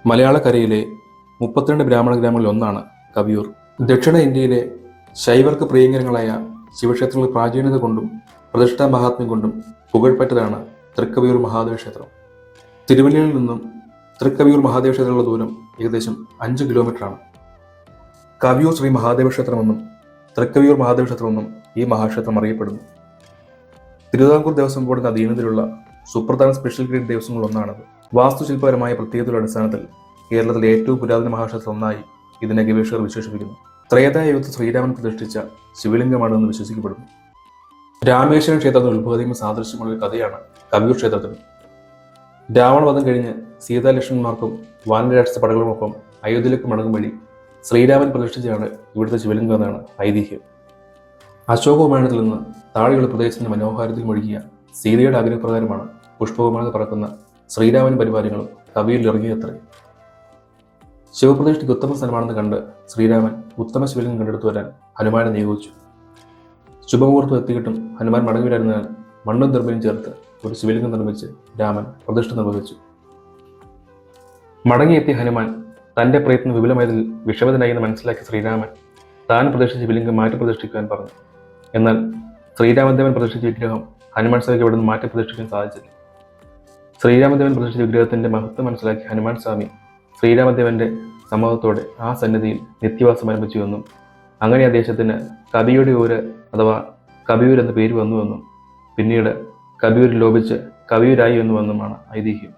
മലയാളക്കരയിലെ 32 ബ്രാഹ്മണ ഗ്രാമങ്ങളിൽ ഒന്നാണ് കവിയൂർ. ദക്ഷിണ ഇന്ത്യയിലെ ശൈവർക്ക് പ്രിയങ്കരങ്ങളായ ശിവക്ഷേത്രങ്ങൾ പ്രാചീനത കൊണ്ടും പ്രതിഷ്ഠാ മഹാത്മ്യം കൊണ്ടും പുകഴ്പെറ്റതാണ് തൃക്കവിയൂർ മഹാദേവ ക്ഷേത്രം. തിരുവല്ലയിൽ നിന്നും തൃക്കവിയൂർ മഹാദേവ ക്ഷേത്രങ്ങളുടെ ദൂരം ഏകദേശം 5 കിലോമീറ്ററാണ്. കവിയൂർ ശ്രീ മഹാദേവ ക്ഷേത്രമെന്നും തൃക്കവിയൂർ മഹാദേവ ക്ഷേത്രമെന്നും ഈ മഹാക്ഷേത്രം അറിയപ്പെടുന്നു. തിരുവിതാംകൂർ ദേവസ്വം ബോർഡിന്റെ അധീനതയിലുള്ള സുപ്രധാന സ്പെഷ്യൽ ഗ്രേഡ് ദേവസ്വങ്ങളൊന്നാണത്. വാസ്തുശില്പപരമായ പ്രത്യേകതയുടെ അടിസ്ഥാനത്തിൽ കേരളത്തിലെ ഏറ്റവും പുരാതന മഹാക്ഷേത്രം ഒന്നായി ഇതിനെ ഗവേഷകർ വിശേഷിപ്പിക്കുന്നു. ത്രേതായുഗത്തിൽ ശ്രീരാമൻ പ്രതിഷ്ഠിച്ച ശിവലിംഗമാണെന്ന് വിശ്വസിക്കപ്പെടുന്നു. രാമേശ്വരം ക്ഷേത്രത്തിന് ഉത്ഭവതയും സാദൃശ്യമുള്ള ഒരു കഥയാണ് കവിയൂർ ക്ഷേത്രത്തിന്. രാവണവധം കഴിഞ്ഞ് സീതാലക്ഷ്മണന്മാർക്കും വാനരരാക്ഷസ പടകളുമൊപ്പം അയോധ്യയിലേക്ക് മടങ്ങും വഴി ശ്രീരാമൻ പ്രതിഷ്ഠിച്ചാണ് ഇവിടുത്തെ ശിവലിംഗം എന്നാണ് ഐതിഹ്യം. അശോകവിമാനത്തിൽ നിന്ന് താഴെയുള്ള പ്രദേശത്തിന്റെ മനോഹാരത്തിൽ മുഴുകിയ സീതയുടെ ആഗ്രഹപ്രകാരമാണ് പുഷ്പകുമാരത്തിൽ പറക്കുന്ന ശ്രീരാമൻ പരിവാരങ്ങളും കവിയൂരിൽ ഇറങ്ങിയത്രേ. ശിവപ്രതിഷ്ഠയ്ക്ക് ഉത്തമ സ്ഥലമാണെന്ന് കണ്ട് ശ്രീരാമൻ ഉത്തമ ശിവലിംഗം കണ്ടെടുത്തു വരാൻ ഹനുമാനെ നിയോഗിച്ചു. ശുഭമുഹൂർത്തം എത്തിയിട്ടും ഹനുമാൻ മടങ്ങി വരാതിരുന്നതിനാൽ മണ്ണും ദർഭയും ചേർത്ത് ഒരു ശിവലിംഗം നിർമ്മിച്ച് രാമൻ പ്രതിഷ്ഠ നിർവഹിച്ചു. മടങ്ങിയെത്തിയ ഹനുമാൻ തന്റെ പ്രയത്നം വിപുലമായതിൽ വിഷമതനായി എന്ന് മനസ്സിലാക്കിയ ശ്രീരാമൻ താൻ പ്രതിഷ്ഠിച്ച ശിവലിംഗം മാറ്റി പ്രതിഷ്ഠിക്കുവാൻ പറഞ്ഞു. എന്നാൽ ശ്രീരാമദേവൻ പ്രതിഷ്ഠിച്ച വിഗ്രഹം ഹനുമാൻ സ്വാമിക്ക് അവിടെ നിന്ന് മാറ്റി പ്രതിഷ്ഠിക്കാൻ സാധിച്ചില്ല. ശ്രീരാമദേവൻ പ്രതിഷ്ഠിച്ച വിഗ്രഹത്തിന്റെ മഹത്വം മനസ്സിലാക്കിയ ഹനുമാൻ സ്വാമി ശ്രീരാമദേവന്റെ സമ്മതത്തോടെ ആ സന്നിധിയിൽ നിത്യവാസം ആരംഭിച്ചു എന്നും അങ്ങനെ ആ ദേശത്തിന് കവിയുടെ ഊര് അഥവാ കവിയൂർ എന്ന പേര് വന്നുവെന്നും പിന്നീട് കവിയൂരിൽ ലോപിച്ച് കവിയൂരായി എന്നുവെന്നുമാണ് ഐതിഹ്യം.